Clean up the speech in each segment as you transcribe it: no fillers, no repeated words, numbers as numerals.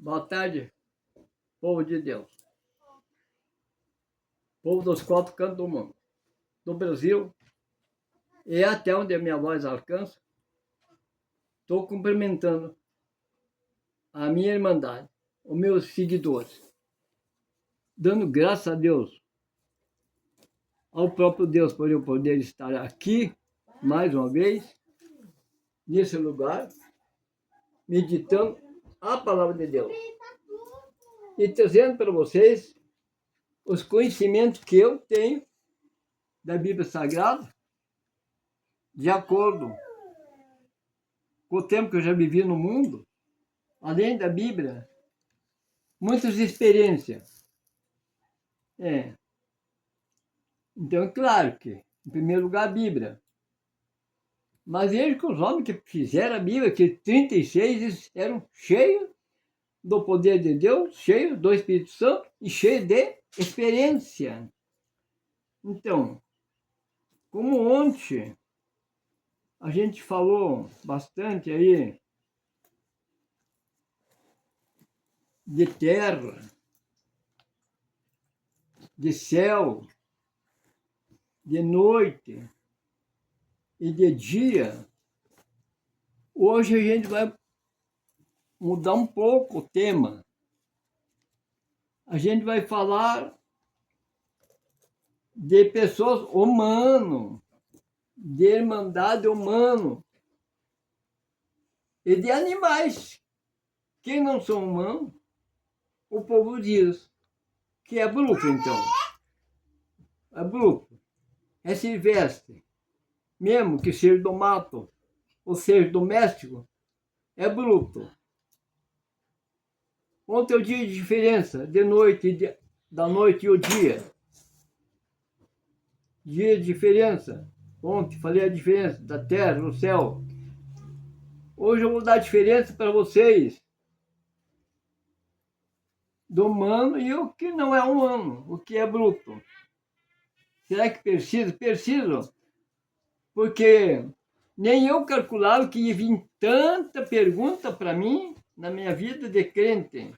Boa tarde, povo de Deus. Povo dos quatro cantos do mundo. Do Brasil e até onde a minha voz alcança, estou cumprimentando a minha irmandade, os meus seguidores, dando graças a Deus, ao próprio Deus, por eu poder estar aqui, mais uma vez, nesse lugar, meditando a palavra de Deus e trazendo para vocês os conhecimentos que eu tenho da Bíblia Sagrada, de acordo com o tempo que eu já vivi no mundo, além da Bíblia, muitas experiências. Então, é claro que, em primeiro lugar, a Bíblia. Mas veja que os homens que fizeram a Bíblia, que 36, eles eram cheios do poder de Deus, cheios do Espírito Santo e cheios de experiência. Então, como ontem a gente falou bastante aí de terra, de céu, de noite e de dia, hoje a gente vai mudar um pouco o tema. A gente vai falar de pessoas humanas, de irmandade humana e de animais que não são humanos. O povo diz que é bruto, então. É bruto, é silvestre, mesmo que seja do mato ou seja doméstico, é bruto. Ontem é o dia de diferença, de noite, da noite e o dia. Dia de diferença. Ontem falei a diferença da terra, do céu. Hoje eu vou dar a diferença para vocês do humano e o que não é humano, o que é bruto. Será que precisa? Preciso. Porque nem eu calculava que ia vir tanta pergunta para mim na minha vida de crente.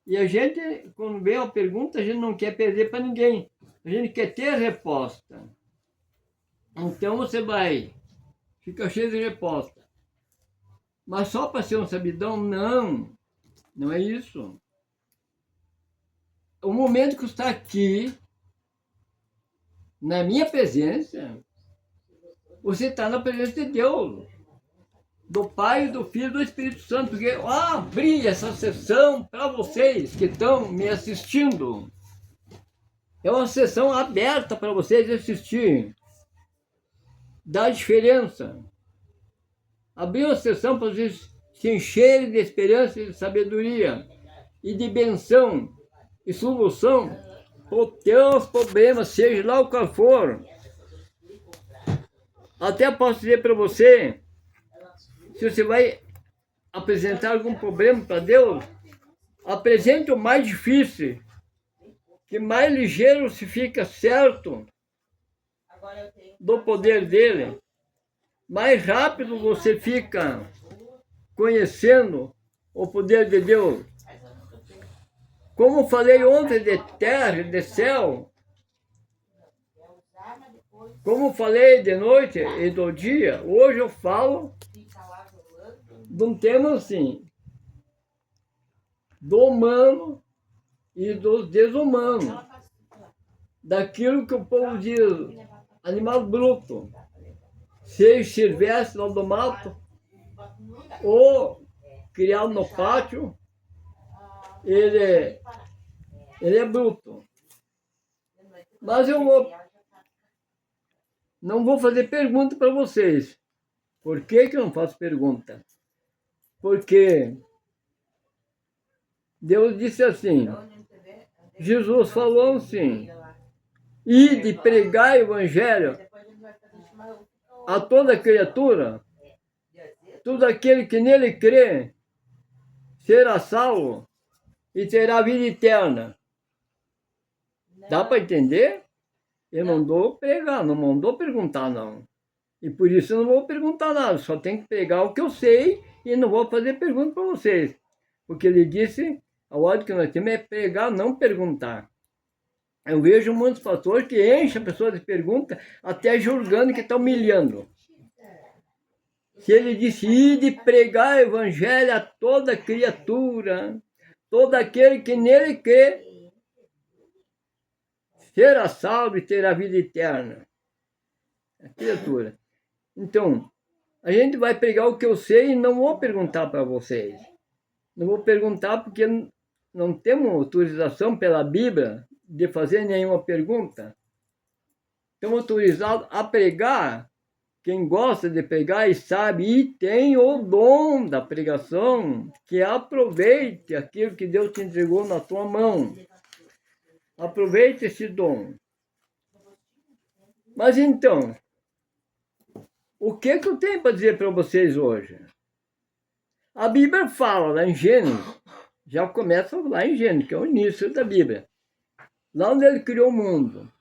E a gente, quando vem a pergunta, a gente não quer perder para ninguém. A gente quer ter a resposta. Então você vai, fica cheio de resposta. Mas só para ser um sabidão, não. Não é isso. O momento que você está aqui, na minha presença, você está na presença de Deus, do Pai, do Filho e do Espírito Santo, porque eu abri essa sessão para vocês que estão me assistindo. É uma sessão aberta para vocês assistirem. Dá diferença. Abri uma sessão para vocês se encherem de esperança e de sabedoria e de benção e solução para os teus problemas, seja lá o qual for. Até posso dizer para você, se você vai apresentar algum problema para Deus, apresente o mais difícil, que mais ligeiro se fica certo do poder dele, mais rápido você fica conhecendo o poder de Deus. Como falei ontem de terra e de céu, como falei de noite e do dia, hoje eu falo de um tema assim, do humano e do desumano, daquilo que o povo diz, animal bruto, seja silvestre lá do mato, ou criado no pátio, ele é bruto. Mas eu não vou fazer pergunta para vocês. Por que eu não faço pergunta? Porque Deus disse assim, Jesus falou assim, ide pregar o evangelho a toda criatura, todo aquele que nele crê será salvo e terá vida eterna. Dá para entender? Ele mandou pregar, não mandou perguntar, não. E por isso eu não vou perguntar nada, só tenho que pregar o que eu sei e não vou fazer pergunta para vocês. Porque ele disse, a ordem que nós temos é pregar, não perguntar. Eu vejo muitos pastores que enchem a pessoa de perguntas, até julgando que está humilhando. Se ele disse, ide pregar o evangelho a toda criatura, todo aquele que nele crê, será salvo e terá vida eterna. A criatura. Então, a gente vai pregar o que eu sei e não vou perguntar para vocês. Não vou perguntar porque não temos autorização pela Bíblia de fazer nenhuma pergunta. Estamos autorizados a pregar. Quem gosta de pregar e sabe e tem o dom da pregação, que aproveite aquilo que Deus te entregou na tua mão. Aproveite esse dom. Mas então, o que eu tenho para dizer para vocês hoje? A Bíblia fala lá em Gênesis, já começa lá em Gênesis, que é o início da Bíblia. Lá onde ele criou o mundo,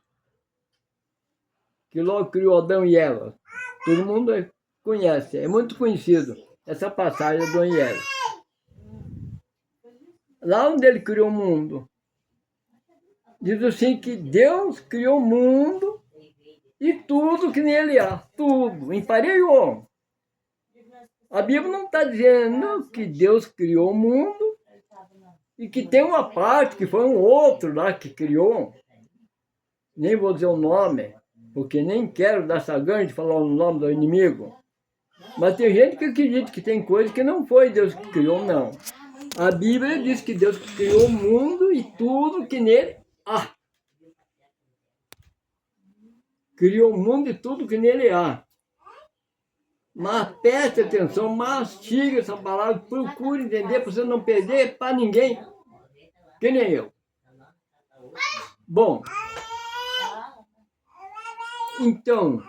que logo criou Adão e Eva. Todo mundo conhece, é muito conhecido essa passagem de Adão e Eva. Lá onde ele criou o mundo, diz assim que Deus criou o mundo e tudo que nele há, tudo, emparelhou. A Bíblia não está dizendo que Deus criou o mundo e que tem uma parte que foi um outro lá que criou. Nem vou dizer o nome, porque nem quero dar essa ganha de falar o nome do inimigo. Mas tem gente que acredita que tem coisa que não foi Deus que criou, não. A Bíblia diz que Deus criou o mundo e tudo que nele há. Criou o mundo e tudo que nele há. Mas preste atenção, mastiga essa palavra, procure entender para você não perder para ninguém, que nem eu. Bom, então,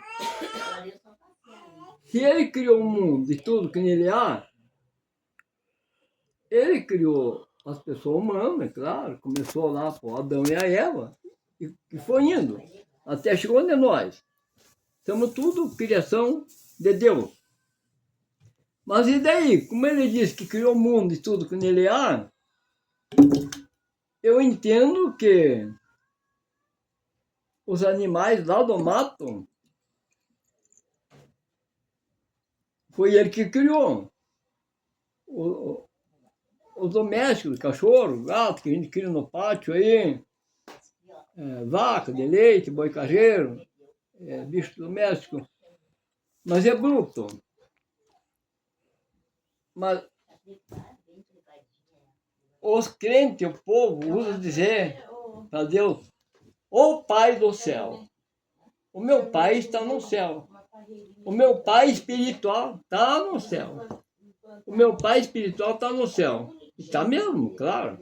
se ele criou o mundo e tudo que nele há, ele criou as pessoas humanas, é claro, começou lá com Adão e a Eva, e foi indo, até chegou onde nós. Somos tudo criação de Deus. Mas e daí? Como ele disse que criou o mundo e tudo que nele há, eu entendo que os animais lá do mato foi ele que criou. Os domésticos, cachorro, gato, que a gente cria no pátio aí, vaca de leite, boi carreiro, bicho doméstico. Mas é bruto. Mas os crentes, o povo, usa dizer para Deus, o Pai do céu. O meu Pai está no céu. O meu Pai espiritual está no céu. O meu Pai espiritual está no céu. Está mesmo, claro.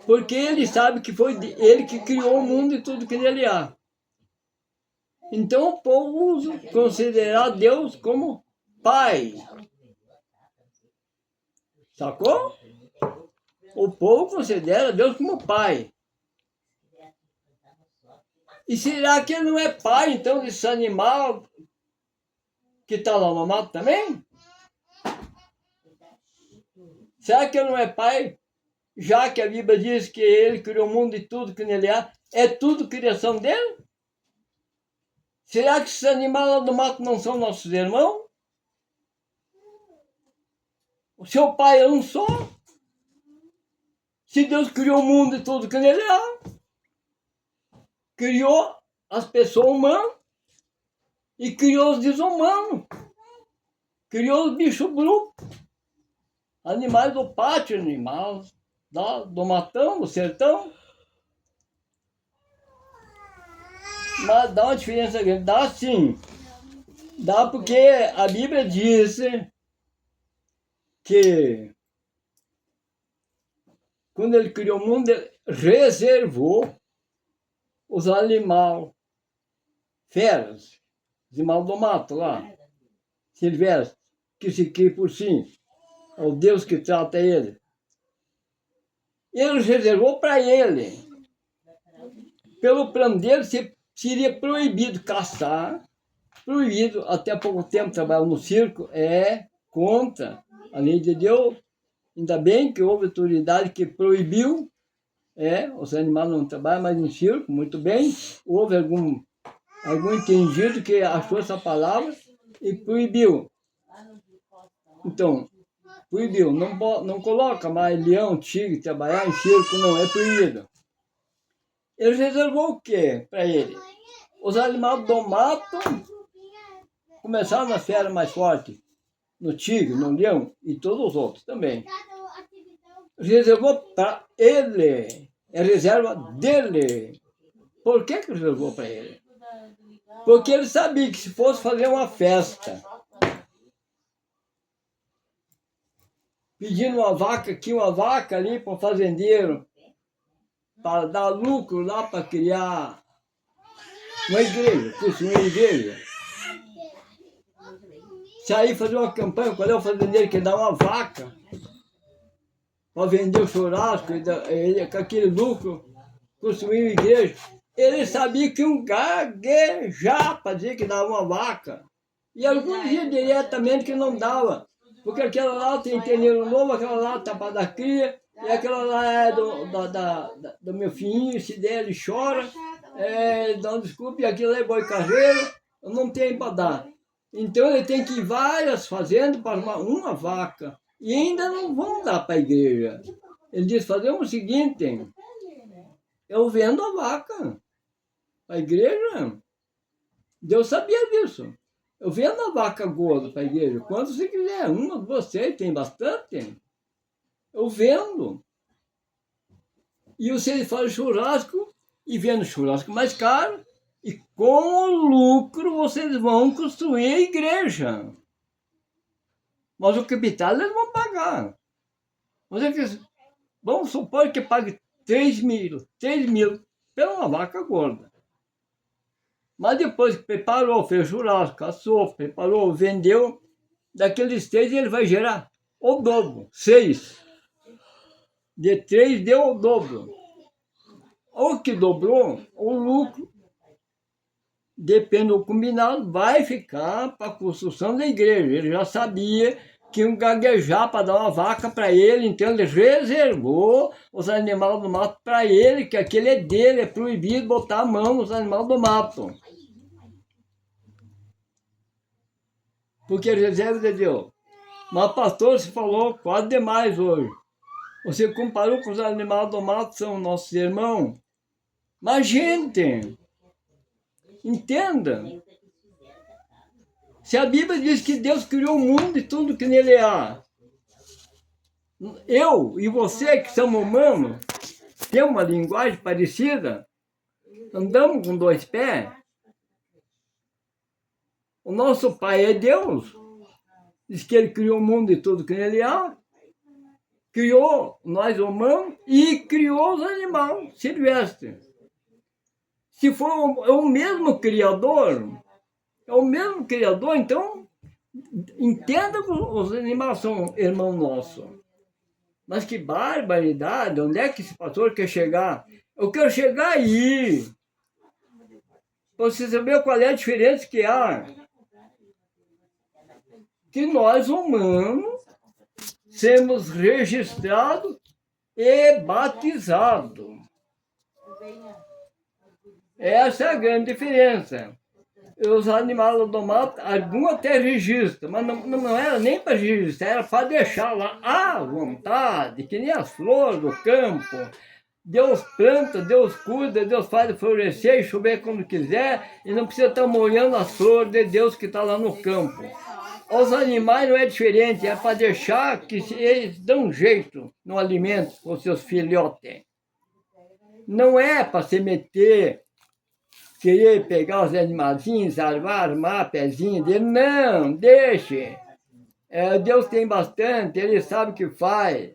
Porque ele sabe que foi ele que criou o mundo e tudo que nele há. Então o povo usa considerar Deus como Pai. Sacou? O povo considera Deus como Pai. E será que ele não é pai, então, desse animal que está lá no mato também? Será que ele não é pai, já que a Bíblia diz que ele criou o mundo e tudo que nele há, é tudo criação dele? Será que esses animais lá do mato não são nossos irmãos? O seu pai é um só? Se Deus criou o mundo e tudo que nele há, criou as pessoas humanas e criou os desumanos, criou os bichos brutos, animais do pátio, animais do matão, do sertão. Mas dá uma diferença grande. Dá sim. Dá porque a Bíblia diz que quando ele criou o mundo, ele reservou os animais, feras, os animais do mato lá, silvestres, que se criam por si, é o Deus que trata ele. Ele reservou para ele. Pelo plano dele, seria proibido caçar, proibido, até há pouco tempo trabalhar no circo, contra a lei de Deus. Ainda bem que houve autoridade que proibiu, os animais não trabalham mais em circo, muito bem. Houve algum entendido que achou essa palavra e proibiu. Então, proibiu, não coloca mais leão, tigre, trabalhar em circo, não, é proibido. Ele reservou o quê para ele? Os animais do mato começaram nas feras mais fortes, no tigre, no leão e todos os outros também. Reservou para ele, é reserva dele. Por que reservou para ele? Porque ele sabia que se fosse fazer uma festa, pedindo uma vaca aqui, uma vaca ali para o fazendeiro, para dar lucro lá para criar uma igreja, construir uma igreja. Se aí fazer uma campanha, qual é o fazendeiro que dá uma vaca para vender o churrasco, ele, com aquele lucro, construir uma igreja, ele sabia que um gaguejar para dizer que dava uma vaca. E alguns diziam diretamente que não dava, porque aquela lá tem terneiro novo, aquela lá tá para dar cria, e aquela lá é do meu filhinho, se der ele chora, dá um desculpe, e aquilo é boi carreiro, eu não tenho para dar. Então ele tem que ir várias fazendas para uma vaca, e ainda não vão dar para a igreja. Ele diz, fazemos o seguinte, eu vendo a vaca para a igreja. Deus sabia disso. Eu vendo a vaca gorda para a igreja, quanto você quiser, uma, duas, três, tem bastante. Eu vendo. E você faz churrasco, e vendo churrasco mais caro, e com o lucro vocês vão construir a igreja. Mas o capital eles vão pagar. Vamos supor que pague 3 mil pela uma vaca gorda. Mas depois que preparou, fez churrasco, assou, preparou, vendeu, daqueles 3 ele vai gerar o dobro, 6. De 3 deu o dobro. O que dobrou, o lucro, depende do combinado, vai ficar para a construção da igreja. Ele já sabia que iam gaguejar para dar uma vaca para ele, então ele reservou os animais do mato para ele, que aquele é dele, é proibido botar a mão nos animais do mato. Porque reserva de Deus. Mas pastor, você falou quase demais hoje. Você comparou com os animais do mato, são nossos irmãos. Mas gente, entenda. Se a Bíblia diz que Deus criou o mundo e tudo que nele há, eu e você que somos humanos, temos uma linguagem parecida, andamos com 2 pés, o nosso Pai é Deus, diz que Ele criou o mundo e tudo que nele há, criou nós humanos e criou os animais silvestres. Se for o mesmo Criador, então entenda que os animais são irmãos nossos. Mas que barbaridade, onde é que esse pastor quer chegar? Eu quero chegar aí. Para você saber qual é a diferença que há. Que nós humanos sermos registrados e batizados. Essa é a grande diferença. Os animais do mato, alguns até registram, mas não era nem para registrar, era para deixar lá à vontade, que nem as flores do campo. Deus planta, Deus cuida, Deus faz florescer e chover quando quiser, e não precisa estar molhando as flores de Deus que está lá no campo. Os animais não é diferente, é para deixar que eles dão um jeito no alimento com seus filhotes. Não é para se meter, querer pegar os animalzinhos, armar pezinho dele, não, deixe. Deus tem bastante, Ele sabe o que faz.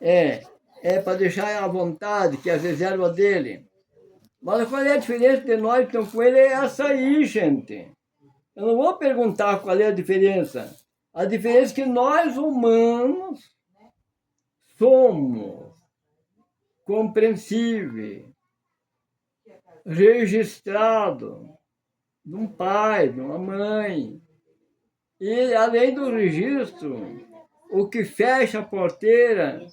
É para deixar à vontade, que é a reserva dele. Mas qual é a diferença de nós que estamos com Ele? É essa aí, gente. Eu não vou perguntar qual é a diferença. A diferença é que nós humanos somos compreensíveis, registrado de um pai, de uma mãe. E além do registro, o que fecha a porteira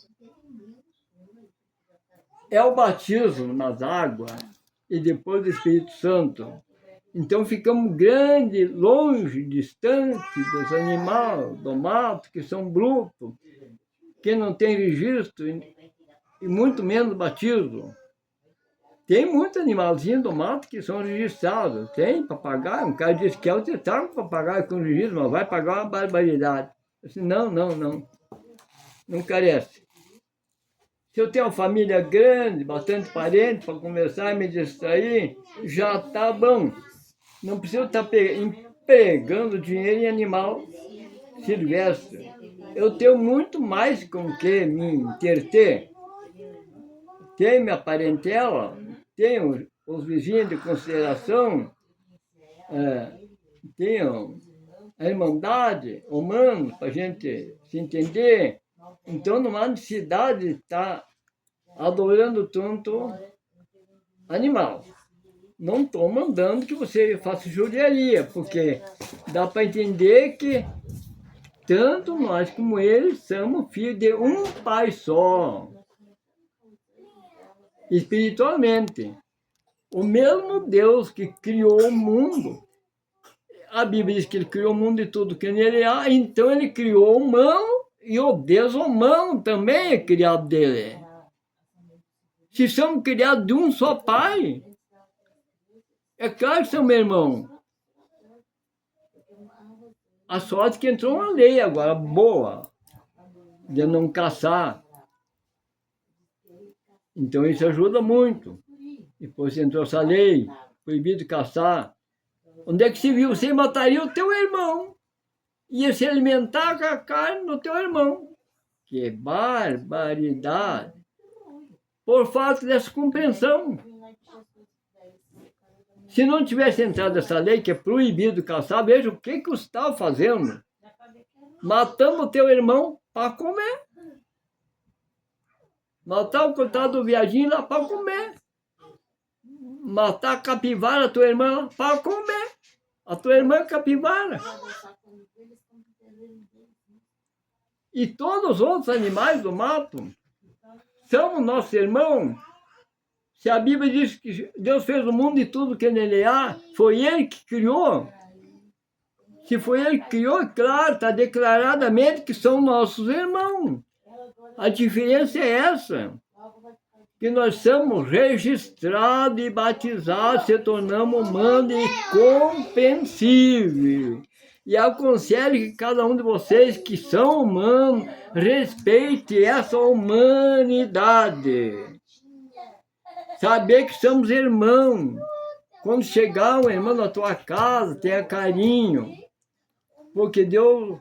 é o batismo nas águas e depois do Espírito Santo. Então ficamos grande, longe, distante dos animais do mato, que são brutos, que não tem registro e muito menos batismo. Tem muitos animalzinhos do mato que são registrados. Tem papagaio. Um cara disse que você está com papagaio com registro, mas vai pagar uma barbaridade. Eu disse, não. Não carece. Se eu tenho uma família grande, bastante parente para conversar e me distrair, já está bom. Não preciso estar empregando dinheiro em animal silvestre. Eu tenho muito mais com que me entreter. Tenho minha parentela, tenho os vizinhos de consideração, tenho a irmandade humana para a gente se entender. Então não há necessidade de estar adorando tanto animal. Não estou mandando que você faça judiaria, porque dá para entender que tanto nós como eles somos filhos de um pai só. Espiritualmente. O mesmo Deus que criou o mundo. A Bíblia diz que ele criou o mundo e tudo que nele há, então ele criou o humano e o Deus humano também é criado dele. Se somos criados de um só pai, é claro que somos irmãos. A sorte que entrou uma lei agora boa, de não caçar. Então isso ajuda muito. Depois entrou essa lei, proibido caçar. Onde é que se viu? Você mataria o teu irmão. Ia se alimentar com a carne do teu irmão. Que barbaridade! Por falta dessa compreensão. Se não tivesse entrado essa lei que é proibido caçar, veja o que você estava fazendo. Matando o teu irmão para comer. Matar o coitado do viadinho lá para comer. Matar a capivara, a tua irmã, para comer. A tua irmã é capivara. E todos os outros animais do mato são nossos irmãos. Se a Bíblia diz que Deus fez o mundo e tudo que nele há, foi Ele que criou. Se foi Ele que criou, claro, está declaradamente que são nossos irmãos. A diferença é essa, que nós somos registrados e batizados, se tornamos humanos e compreensíveis. E aconselho que cada um de vocês que são humanos, respeite essa humanidade. Saber que somos irmãos. Quando chegar um irmão na tua casa, tenha carinho. Porque Deus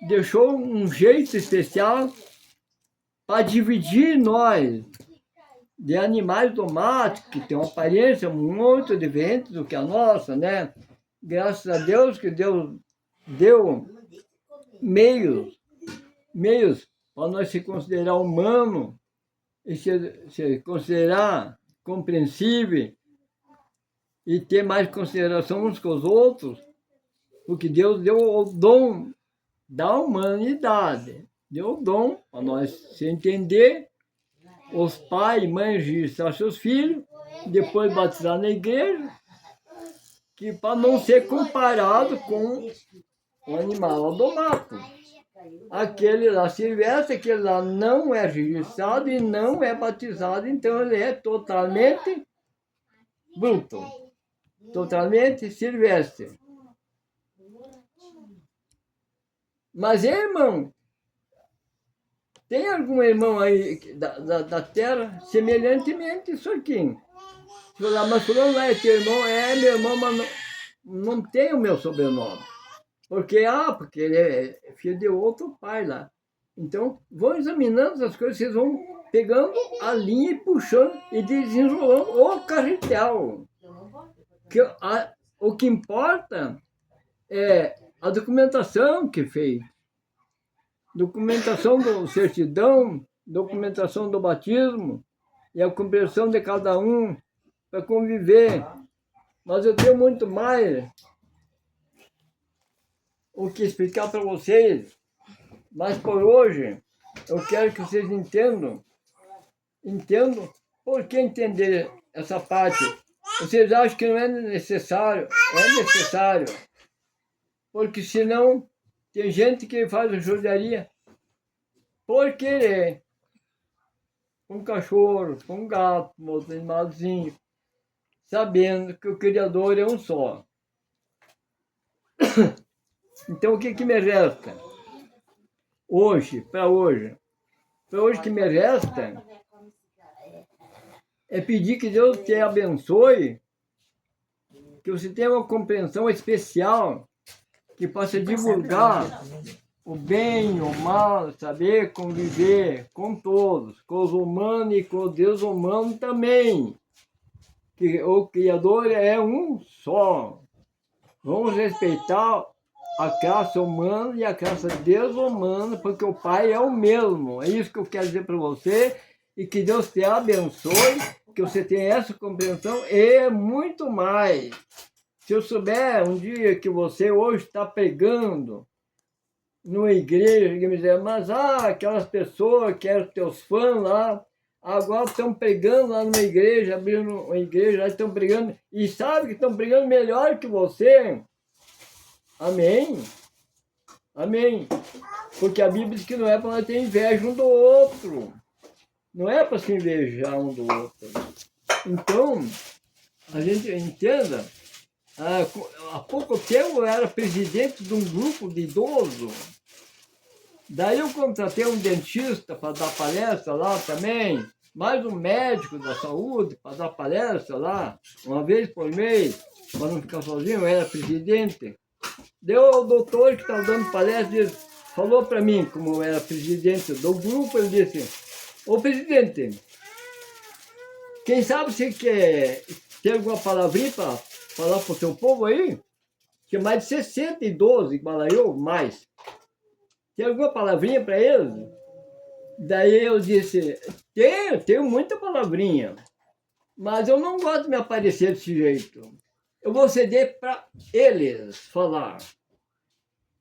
deixou um jeito especial para dividir nós de animais do mato, que tem uma aparência muito diferente do que a nossa, né? Graças a Deus que Deus deu meios para nós se considerar humano e se considerar compreensível e ter mais consideração uns com os outros, porque Deus deu o dom da humanidade, deu o dom para nós se entender, os pais e mães registrar seus filhos, depois batizar na igreja, que para não ser comparado com o animal do mato. Aquele lá silvestre, aquele lá não é registrado e não é batizado, então ele é totalmente bruto, totalmente silvestre. Mas, irmão, tem algum irmão aí da terra semelhantemente isso aqui? Se falar, mas fulano não é teu irmão? É meu irmão, mas não tem o meu sobrenome. Porque ele é filho de outro pai lá. Então, vão examinando as coisas, vocês vão pegando a linha e puxando e desenrolando o carretel. O que importa é a documentação que fez. Documentação do certidão, documentação do batismo e a compreensão de cada um para conviver. Mas eu tenho muito mais o que explicar para vocês, mas por hoje eu quero que vocês entendam por que entender essa parte. Vocês acham que não é necessário? É necessário, porque senão tem gente que faz judiaria por querer, com cachorro, com gato, com outro animalzinho, sabendo que o Criador é um só. Então o que que me resta? Hoje que me resta é pedir que Deus te abençoe, que você tenha uma compreensão especial, que possa divulgar o bem, o mal, saber conviver com todos, com os humanos e com o Deus humano também, que o Criador é um só. Vamos respeitar a classe humana e a classe Deus humana, porque o Pai é o mesmo. É isso que eu quero dizer para você, e que Deus te abençoe, que você tenha essa compreensão e muito mais. Se eu souber um dia que você hoje está pregando numa igreja, que me dizer, mas aquelas pessoas que eram teus fãs lá, agora estão pregando lá numa igreja, abrindo uma igreja, lá estão pregando, e sabe que estão pregando melhor que você. Amém? Amém. Porque a Bíblia diz que não é para nós ter inveja um do outro. Não é para se invejar um do outro. Então, a gente entenda, há pouco tempo eu era presidente de um grupo de idosos. Daí eu contratei um dentista para dar palestra lá também, mais um médico da saúde para dar palestra lá, uma vez por mês, para não ficar sozinho, eu era presidente. Deu o doutor que estava dando palestra, falou para mim, como eu era presidente do grupo, ele disse, ô presidente, quem sabe você quer ter alguma palavrinha para falar para o seu povo aí? Tinha mais de 60 idosos, igual a eu, mais. Tem alguma palavrinha para eles? Daí eu disse, tenho muita palavrinha, mas eu não gosto de me aparecer desse jeito. Eu vou ceder para eles falar.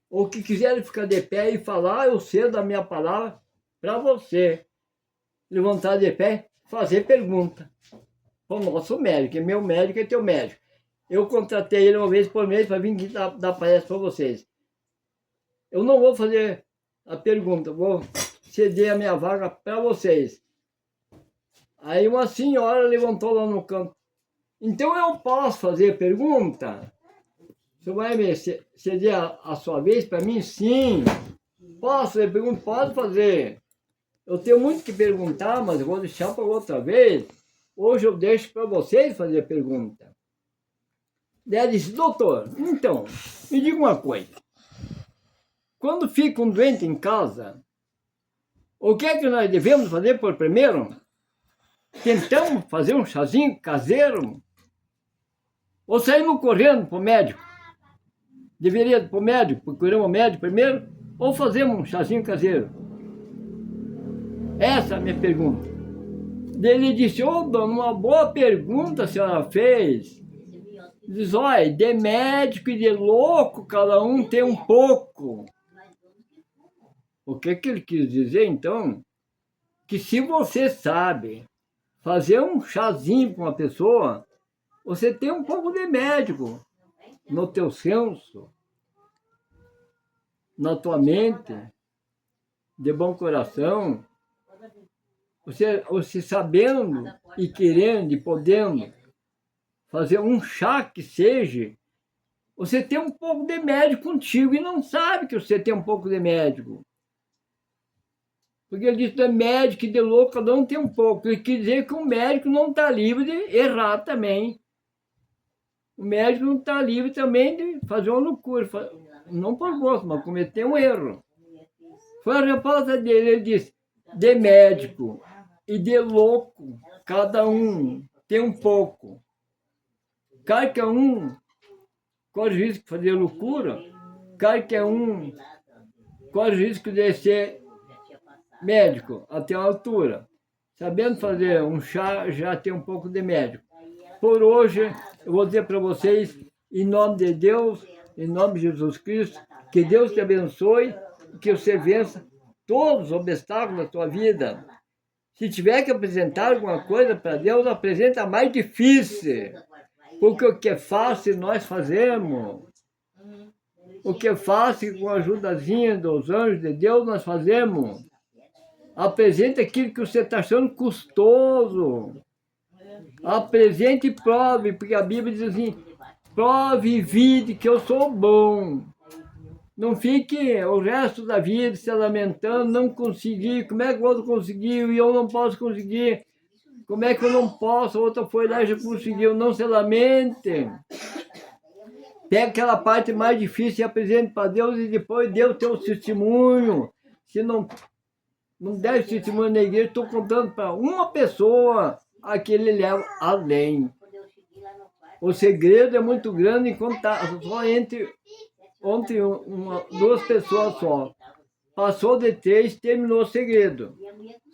Ou que quiserem ficar de pé e falar, eu cedo a minha palavra para você. Levantar de pé, fazer pergunta. O nosso médico, é meu médico, é teu médico. Eu contratei ele uma vez por mês para vir aqui dar palestra para vocês. Eu não vou fazer a pergunta, vou ceder a minha vaga para vocês. Aí uma senhora levantou lá no canto. Então eu posso fazer pergunta? Você vai me ceder a sua vez para mim? Sim. Posso fazer pergunta? Pode fazer. Eu tenho muito que perguntar, mas eu vou deixar para outra vez. Hoje eu deixo para vocês fazer pergunta. Daí ela disse, doutor, então, me diga uma coisa. Quando fica um doente em casa, o que é que nós devemos fazer por primeiro? Tentamos fazer um chazinho caseiro? Ou saímos correndo para o médico? Deveria ir para o médico, procurar o médico primeiro? Ou fazemos um chazinho caseiro? Essa é a minha pergunta. Ele disse, dona, uma boa pergunta a senhora fez. Diz, olha, de médico e de louco, cada um tem um pouco. O que ele quis dizer, então? Que se você sabe fazer um chazinho para uma pessoa, você tem um pouco de médico no teu senso, na tua mente, de bom coração. Você sabendo e querendo e podendo fazer um chá que seja, você tem um pouco de médico contigo e não sabe que você tem um pouco de médico. Porque ele disse, de médico e de louco, cada um tem um pouco. Ele quer dizer que o médico não está livre de errar também. O médico não está livre também de fazer uma loucura. Não por gosto, mas cometer um erro. Foi a resposta dele, ele disse, de médico e de louco, cada um tem um pouco. Cada um corre o risco de fazer loucura, cada um corre o risco de ser médico até uma altura. Sabendo fazer um chá, já tem um pouco de médico. Por hoje, eu vou dizer para vocês, em nome de Deus, em nome de Jesus Cristo, Que Deus te abençoe e que você vença todos os obstáculos da tua vida. Se tiver que apresentar alguma coisa para Deus, apresenta a mais difícil. Porque o que é fácil nós fazemos. O que é fácil com a ajudazinha dos anjos de Deus nós fazemos. Apresente aquilo que você está achando custoso. Apresente e prove, porque a Bíblia diz assim, prove e vide que eu sou bom. Não fique o resto da vida se lamentando, não consegui, como é que o outro conseguiu e eu não posso conseguir? Como é que eu não posso? O outro foi lá e já conseguiu. Não se lamente. Pega aquela parte mais difícil e apresente para Deus e depois dê o teu testemunho. Se não der testemunho na igreja, estou contando para uma pessoa, aquele leva além. O segredo é muito grande enquanto só entre duas pessoas só. Passou de 3, terminou o segredo.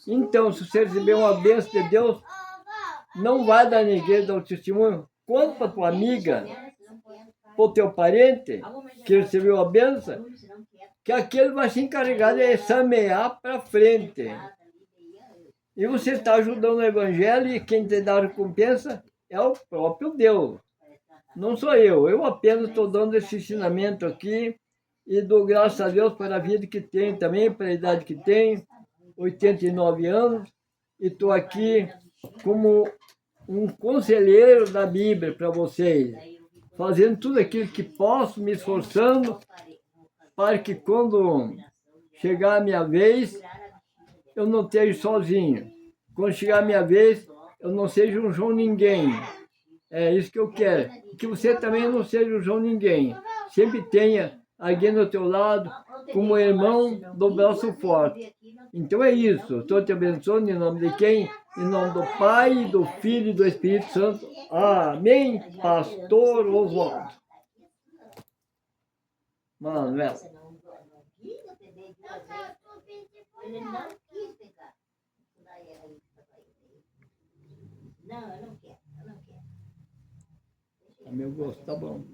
Então, se você receber uma bênção de Deus, não vai dar ninguém dar o testemunho. Conta para tua amiga, para o teu parente, que recebeu a bênção, que aquele vai se encarregar de semear para frente. E você está ajudando o evangelho e quem te dá a recompensa é o próprio Deus. Não sou eu. Eu apenas estou dando esse ensinamento aqui e dou graças a Deus pela vida que tenho também, pela idade que tenho, 89 anos, e estou aqui como um conselheiro da Bíblia para vocês, fazendo tudo aquilo que posso, me esforçando, para que quando chegar a minha vez, eu não esteja sozinho. Quando chegar a minha vez, eu não seja um João Ninguém. É isso que eu quero. Que você também não seja um João Ninguém. Sempre tenha alguém do teu lado, como irmão do braço forte. Então é isso. Estou te abençoando em nome de quem? Em nome do Pai, do Filho e do Espírito Santo. Amém. Pastor Oswaldo. Manuel. Meu gosto, tá bom.